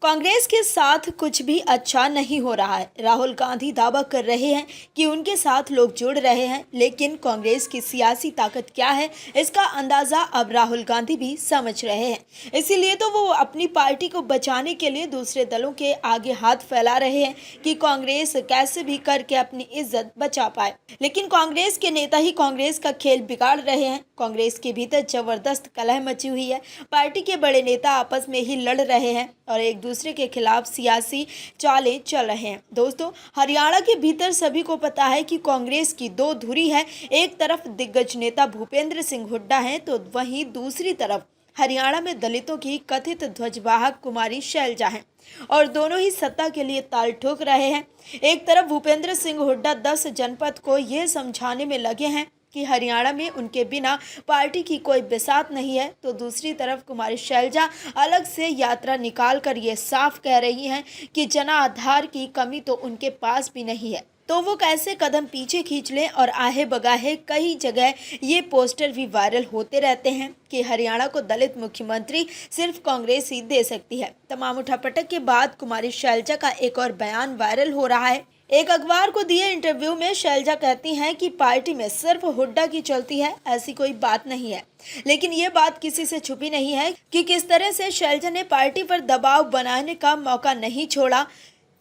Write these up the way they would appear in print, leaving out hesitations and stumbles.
कांग्रेस के साथ कुछ भी अच्छा नहीं हो रहा है। राहुल गांधी दावा कर रहे हैं कि उनके साथ लोग जुड़ रहे हैं, लेकिन कांग्रेस की सियासी ताकत क्या है इसका अंदाजा अब राहुल गांधी भी समझ रहे हैं। इसीलिए तो वो अपनी पार्टी को बचाने के लिए दूसरे दलों के आगे हाथ फैला रहे हैं कि कांग्रेस कैसे भी करके अपनी इज्जत बचा पाए। लेकिन कांग्रेस के नेता ही कांग्रेस का खेल बिगाड़ रहे हैं। कांग्रेस के भीतर जबरदस्त कलह मची हुई है। पार्टी के बड़े नेता आपस में ही लड़ रहे हैं और एक दूसरे के खिलाफ सियासी चालें चल रहे हैं। दोस्तों, हरियाणा के भीतर सभी को पता है कि कांग्रेस की दो धुरी है। एक तरफ दिग्गज नेता भूपेंद्र सिंह हुड्डा हैं, तो वहीं दूसरी तरफ हरियाणा में दलितों की कथित ध्वजवाहक कुमारी शैलजा हैं और दोनों ही सत्ता के लिए ताल ठोक रहे हैं। एक तरफ भूपेंद्र सिंह हुड्डा 10 जनपद को यह समझाने में लगे हैं कि हरियाणा में उनके बिना पार्टी की कोई बिसात नहीं है, तो दूसरी तरफ कुमारी शैलजा अलग से यात्रा निकाल कर ये साफ कह रही हैं कि जनाधार की कमी तो उनके पास भी नहीं है, तो वो कैसे कदम पीछे खींच लें। और आहे बगाहे कई जगह ये पोस्टर भी वायरल होते रहते हैं कि हरियाणा को दलित मुख्यमंत्री सिर्फ कांग्रेस ही दे सकती है। तमाम उठापटक के बाद कुमारी शैलजा का एक और बयान वायरल हो रहा है। एक अखबार को दिए इंटरव्यू में शैलजा कहती हैं कि पार्टी में सिर्फ हुड्डा की चलती है, ऐसी कोई बात नहीं है। लेकिन ये बात किसी से छुपी नहीं है कि किस तरह से शैलजा ने पार्टी पर दबाव बनाने का मौका नहीं छोड़ा।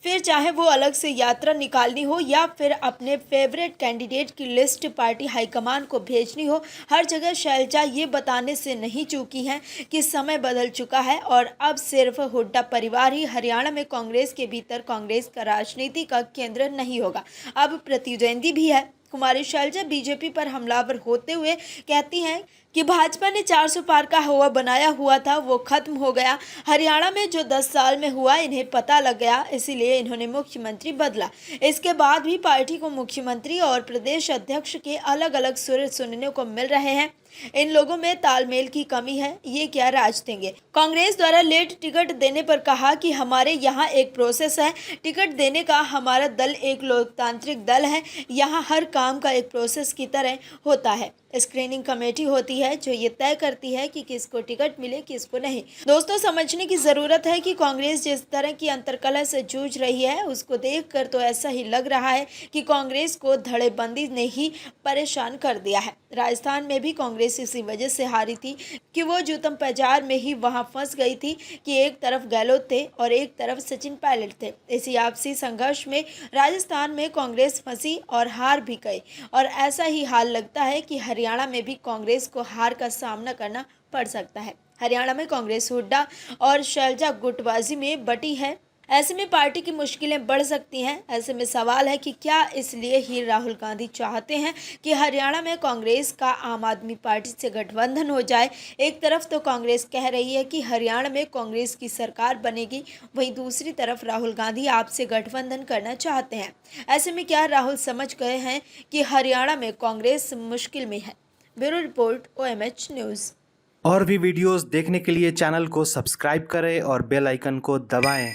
फिर चाहे वो अलग से यात्रा निकालनी हो या फिर अपने फेवरेट कैंडिडेट की लिस्ट पार्टी हाईकमान को भेजनी हो, हर जगह शैलजा ये बताने से नहीं चूकी हैं कि समय बदल चुका है और अब सिर्फ हुड्डा परिवार ही हरियाणा में कांग्रेस के भीतर कांग्रेस का राजनीति का केंद्र नहीं होगा, अब प्रतिद्वंदी भी है। कुमारी शैलजा बीजेपी पर हमलावर होते हुए कहती हैं कि भाजपा ने 400 पार का हवा बनाया हुआ था, वो खत्म हो गया। हरियाणा में जो 10 साल में हुआ इन्हें पता लग गया, इसीलिए इन्होंने मुख्यमंत्री बदला। इसके बाद भी पार्टी को मुख्यमंत्री और प्रदेश अध्यक्ष के अलग अलग सुर सुनने को मिल रहे हैं। इन लोगों में तालमेल की कमी है, ये क्या राज देंगे। कांग्रेस द्वारा लेट टिकट देने पर कहा कि हमारे यहाँ एक प्रोसेस है, टिकट देने का। हमारा दल एक लोकतांत्रिक दल है, यहाँ हर काम का एक प्रोसेस की तरह होता है। स्क्रीनिंग कमेटी होती है जो ये तय करती है कि किसको टिकट मिले किसको नहीं। दोस्तों, समझने की जरूरत है कि कांग्रेस जिस तरह की अंतर्कलह से जूझ रही है उसको देखकर तो ऐसा ही लग रहा है कि कांग्रेस को धड़ेबंदी ने ही परेशान कर दिया है। राजस्थान में भी कांग्रेस इसी वजह से हारी थी कि वो जूतम बाजार में ही वहां फंस गई थी कि एक तरफ गहलोत थे और एक तरफ सचिन पायलट थे। इसी आपसी संघर्ष में राजस्थान में कांग्रेस फंसी और हार भी गई और ऐसा ही हाल लगता है कि हरियाणा में भी कांग्रेस को हार का सामना करना पड़ सकता है। हरियाणा में कांग्रेस हुड्डा और शैलजा गुटबाजी में बटी है। ऐसे में पार्टी की मुश्किलें बढ़ सकती हैं। ऐसे में सवाल है कि क्या इसलिए ही राहुल गांधी चाहते हैं कि हरियाणा में कांग्रेस का आम आदमी पार्टी से गठबंधन हो जाए। एक तरफ तो कांग्रेस कह रही है कि हरियाणा में कांग्रेस की सरकार बनेगी, वहीं दूसरी तरफ राहुल गांधी आपसे गठबंधन करना चाहते हैं। ऐसे में क्या राहुल समझ गए हैं कि हरियाणा में कांग्रेस मुश्किल में है। Bureau report, OMH news. और भी वीडियोस देखने के लिए चैनल को सब्सक्राइब करें और बेल आइकन को दबाएं।